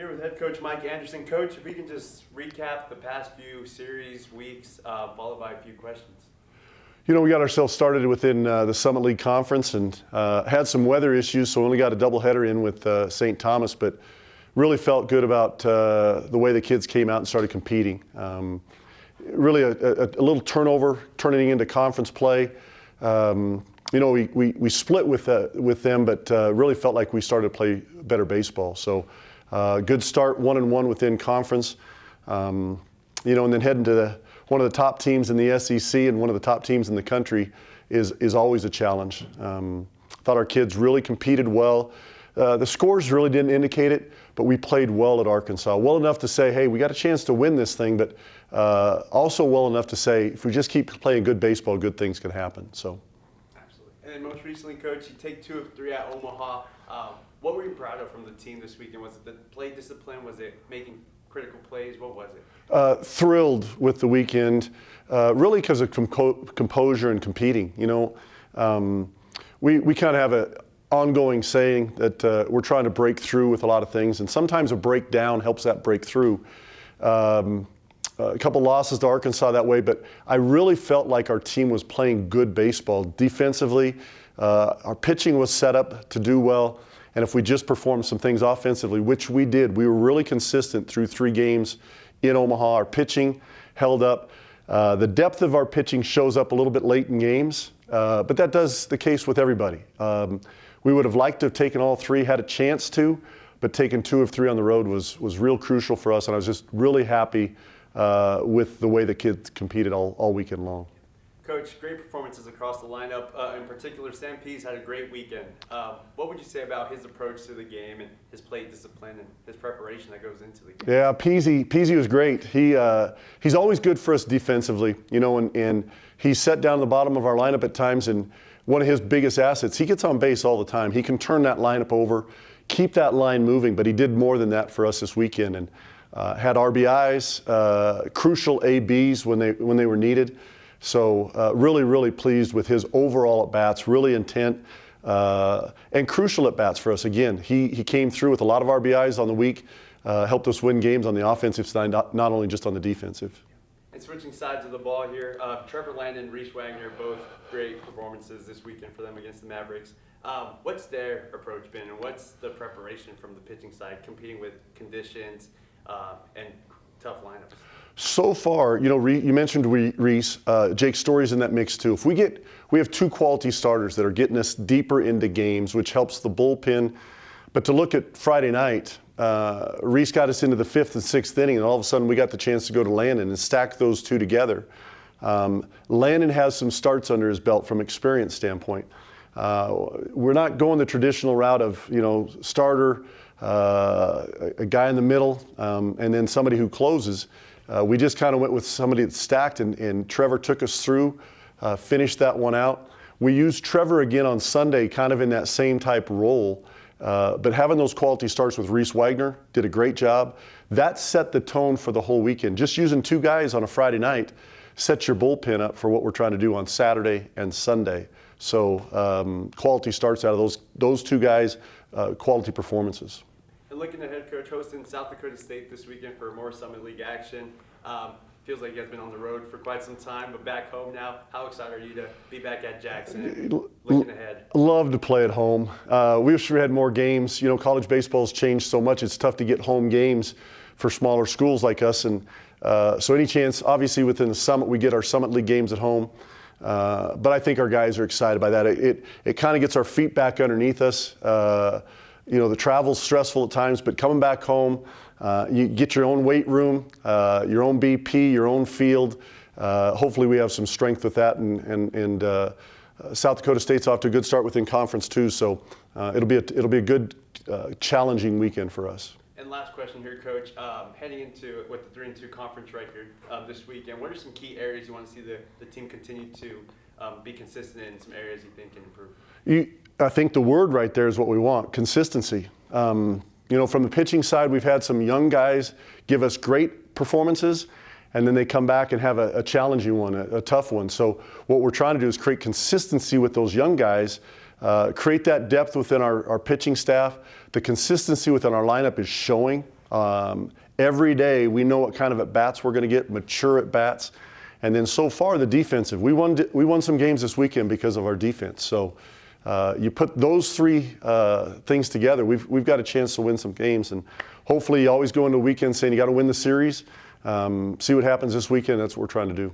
Here with head coach Mike Anderson. Coach, if we can just recap the past few series, weeks, followed by a few questions. You know, we got ourselves started within the Summit League Conference and had some weather issues, so only got a doubleheader in with St. Thomas, but really felt good about the way the kids came out and started competing. Really a little turnover turning into conference play. You know, we split with them, but really felt like we started to play better baseball. So good start, 1-1 within conference. You know, and then heading to one of the top teams in the SEC and one of the top teams in the country is always a challenge. Thought our kids really competed well. The scores really didn't indicate it, but we played well at Arkansas. Well enough to say, hey, we got a chance to win this thing, but also well enough to say, if we just keep playing good baseball, good things can happen. So. Absolutely. And then most recently, Coach, you take 2 of 3 at Omaha. What were you proud of from the team this weekend? Was it the play discipline? Was it making critical plays? What was it? Thrilled with the weekend, really because of composure and competing. You know, we kind of have an ongoing saying that we're trying to break through with a lot of things, and sometimes a breakdown helps that breakthrough. A couple losses to Arkansas that way, but I really felt like our team was playing good baseball defensively. Our pitching was set up to do well. And if we just performed some things offensively, which we did, we were really consistent through 3 games in Omaha. Our pitching held up. The depth of our pitching shows up a little bit late in games, but that does the case with everybody. We would have liked to have taken all 3, had a chance to, but taking 2 of 3 on the road was real crucial for us, and I was just really happy with the way the kids competed all weekend long. Coach, great performances across the lineup. In particular, Sam Pease had a great weekend. What would you say about his approach to the game and his plate discipline and his preparation that goes into the game? Yeah, Peasy was great. He's always good for us defensively, you know, and he's set down the bottom of our lineup at times, and one of his biggest assets, he gets on base all the time. He can turn that lineup over, keep that line moving, but he did more than that for us this weekend, and had RBIs, crucial ABs when they were needed. So really pleased with his overall at-bats, really intent, and crucial at-bats for us. Again, he came through with a lot of RBIs on the week, helped us win games on the offensive side, not only just on the defensive. And switching sides of the ball here, Trevor Landon and Reese Wagner, both great performances this weekend for them against the Mavericks. What's their approach been, and what's the preparation from the pitching side, competing with conditions and tough lineups? So far, you know, you mentioned Reese, Jake Story's in that mix too. We have 2 quality starters that are getting us deeper into games, which helps the bullpen. But to look at Friday night, Reese got us into the 5th and 6th inning, and all of a sudden we got the chance to go to Landon and stack those 2 together. Landon has some starts under his belt from experience standpoint. We're not going the traditional route of, you know, starter, a guy in the middle, and then somebody who closes. We just kind of went with somebody that's stacked, and Trevor took us through, finished that one out. We used Trevor again on Sunday kind of in that same type role, but having those quality starts with Reese Wagner did a great job. That set the tone for the whole weekend. Just using 2 guys on a Friday night sets your bullpen up for what we're trying to do on Saturday and Sunday. So quality starts out of those 2 guys, quality performances. And looking ahead, Coach, hosting South Dakota State this weekend for more Summit League action. Feels like you guys been on the road for quite some time, but back home now. How excited are you to be back at Jackson? Looking ahead. Love to play at home. We wish we had more games. You know, college baseball's changed so much. It's tough to get home games for smaller schools like us. And so any chance, obviously within the Summit, we get our Summit League games at home. But I think our guys are excited by that. It kind of gets our feet back underneath us. You know, the travel's stressful at times, but coming back home, you get your own weight room, your own BP, your own field. Hopefully we have some strength with that, and South Dakota State's off to a good start within conference too, so it'll be a good, challenging weekend for us. And last question here, Coach. Heading into with the 3-2 conference record this weekend, what are some key areas you want to see the team continue to be consistent in, some areas you think can improve? I think the word right there is what we want, consistency. You know, from the pitching side, we've had some young guys give us great performances, and then they come back and have a challenging one, a tough one. So what we're trying to do is create consistency with those young guys, create that depth within our pitching staff. The consistency within our lineup is showing. Every day we know what kind of at-bats we're going to get, mature at-bats. And then so far the defensive, we won some games this weekend because of our defense. So you put those three things together, we've got a chance to win some games. And hopefully you always go into the weekend saying you got to win the series. See what happens this weekend. That's what we're trying to do.